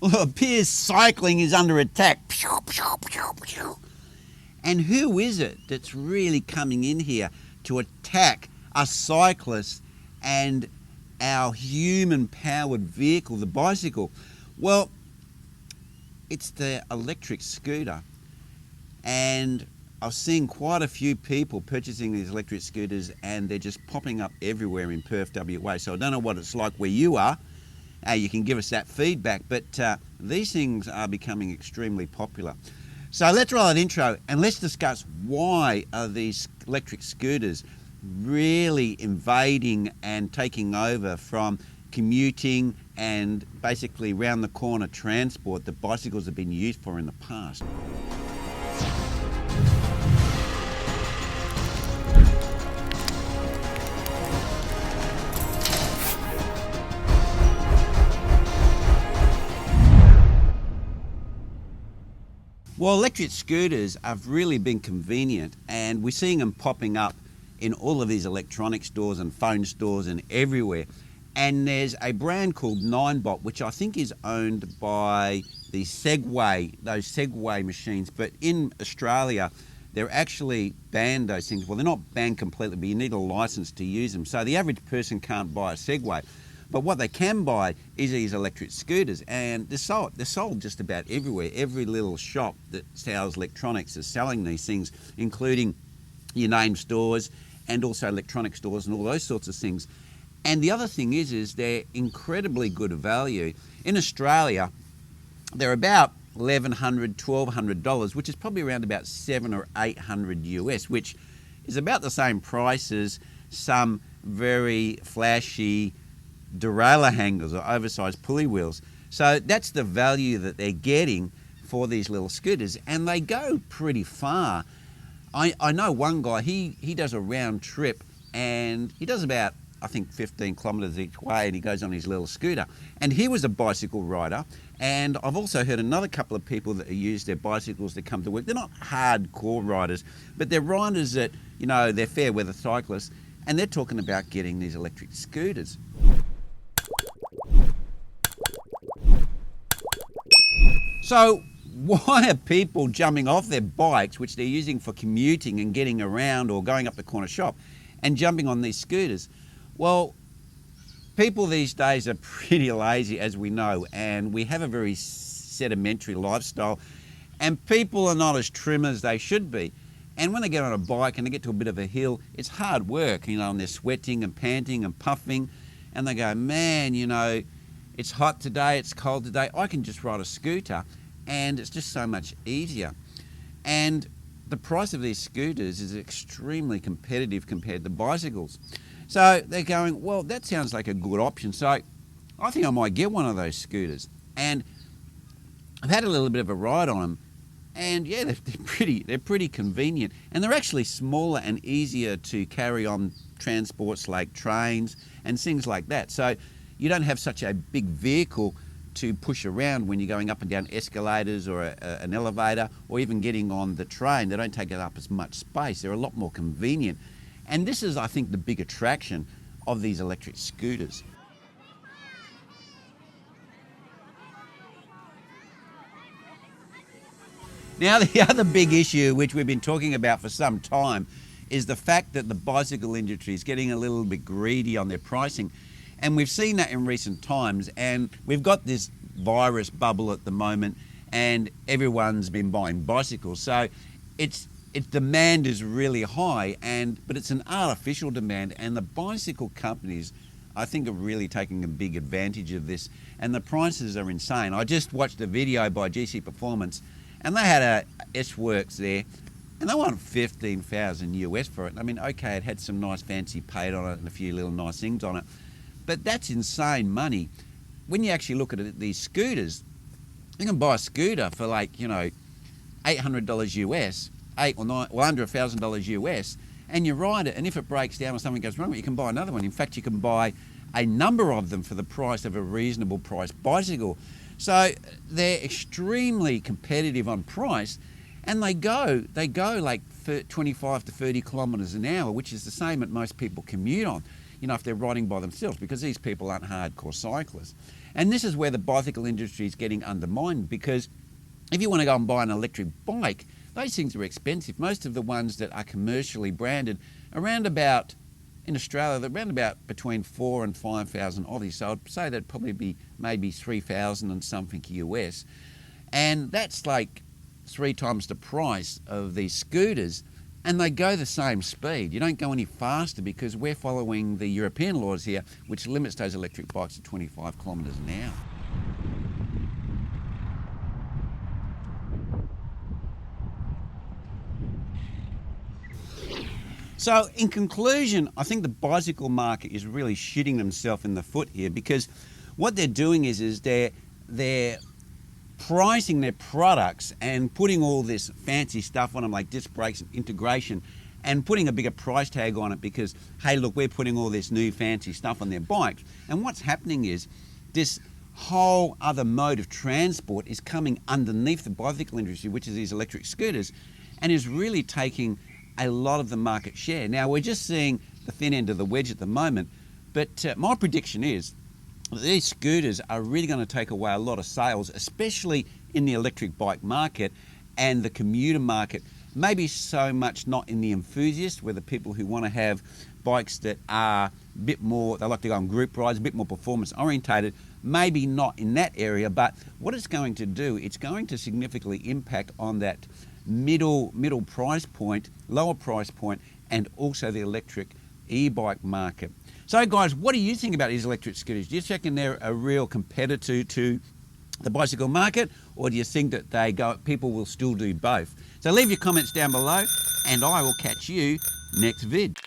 Well, it appears cycling is under attack. And who is it that's really coming in here to attack us cyclists and our human-powered vehicle, the bicycle? Well, it's the electric scooter. And I've seen quite a few people purchasing these electric scooters, and they're just popping up everywhere in Perth, WA. So I don't know what it's like where you are. You can give us that feedback, but these things are becoming extremely popular. So let's roll that intro and let's discuss why are these electric scooters really invading and taking over from commuting and basically round the corner transport that bicycles have been used for in the past. Well, electric scooters have really been convenient, and we're seeing them popping up in all of these electronic stores and phone stores and everywhere. And there's a brand called Ninebot, which I think is owned by the Segway, those Segway machines. But in Australia, they're actually banned, those things. Well, they're not banned completely, but you need a license to use them. So the average person can't buy a Segway. But what they can buy is these electric scooters, and they're sold just about everywhere. Every little shop that sells electronics is selling these things, including your name stores and also electronic stores and all those sorts of things. And the other thing is they're incredibly good value. In Australia, they're about $1,100, $1,200, which is probably around about $700 or $800 US, which is about the same price as some very flashy derailleur hangers or oversized pulley wheels. So that's the value that they're getting for these little scooters, and they go pretty far. I know one guy, he does a round trip, and he does about, I think, 15 kilometres each way, and he goes on his little scooter. And he was a bicycle rider, and I've also heard another couple of people that use their bicycles to come to work. They're not hardcore riders, but they're riders that, you know, they're fair weather cyclists, and they're talking about getting these electric scooters. So why are people jumping off their bikes, which they're using for commuting and getting around or going up the corner shop, and jumping on these scooters? Well, people these days are pretty lazy, as we know, and we have a very sedimentary lifestyle, and people are not as trim as they should be. And when they get on a bike and they get to a bit of a hill, it's hard work, you know, and they're sweating and panting and puffing, and they go, man, you know, it's hot today, it's cold today, I can just ride a scooter, and it's just so much easier. And the price of these scooters is extremely competitive compared to bicycles. So they're going, well, that sounds like a good option, so I think I might get one of those scooters. And I've had a little bit of a ride on them, and yeah, they're pretty convenient, and they're actually smaller and easier to carry on transports like trains and things like that. So you don't have such a big vehicle to push around when you're going up and down escalators or an elevator, or even getting on the train. They don't take up as much space. They're a lot more convenient. And this is, I think, the big attraction of these electric scooters. Now, the other big issue, which we've been talking about for some time, is the fact that the bicycle industry is getting a little bit greedy on their pricing. And we've seen that in recent times, and we've got this virus bubble at the moment, and everyone's been buying bicycles. So its demand is really high, but it's an artificial demand, and the bicycle companies, I think, are really taking a big advantage of this, and the prices are insane. I just watched a video by GC Performance, and they had a S-Works there, and they want 15,000 US for it. I mean, okay, it had some nice fancy paint on it and a few little nice things on it, but that's insane money. When you actually look at it, these scooters, you can buy a scooter for, like, you know, $800 US, under $1,000 US, and you ride it, and if it breaks down or something goes wrong, you can buy another one. In fact, you can buy a number of them for the price of a reasonable price bicycle. So they're extremely competitive on price, and they go like 25 to 30 kilometres an hour, which is the same that most people commute on, you know, if they're riding by themselves, because these people aren't hardcore cyclists. And this is where the bicycle industry is getting undermined, because if you want to go and buy an electric bike, those things are expensive. Most of the ones that are commercially branded, around about, in Australia, they're around about between 4,000 and 5,000 Aussie. So I'd say that'd probably be maybe 3,000 and something US. And that's like 3 times the price of these scooters. And they go the same speed. You don't go any faster because we're following the European laws here, which limits those electric bikes to 25 kilometres an hour. So in conclusion, I think the bicycle market is really shooting themselves in the foot here, because what they're doing is they're pricing their products and putting all this fancy stuff on them, like disc brakes and integration, and putting a bigger price tag on it because, hey, look, we're putting all this new fancy stuff on their bikes. And what's happening is this whole other mode of transport is coming underneath the bicycle industry, which is these electric scooters, and is really taking a lot of the market share. Now, we're just seeing the thin end of the wedge at the moment, but my prediction is that these scooters are really going to take away a lot of sales, especially in the electric bike market and the commuter market. Maybe so much not in the enthusiast, where the people who want to have bikes that are a bit more, they like to go on group rides, a bit more performance orientated, maybe not in that area. But what it's going to do, it's going to significantly impact on that middle price point, lower price point, and also the electric e-bike market. So guys, what do you think about these electric scooters? Do you reckon they're a real competitor to the bicycle market, or do you think that people will still do both? So leave your comments down below, and I will catch you next vid.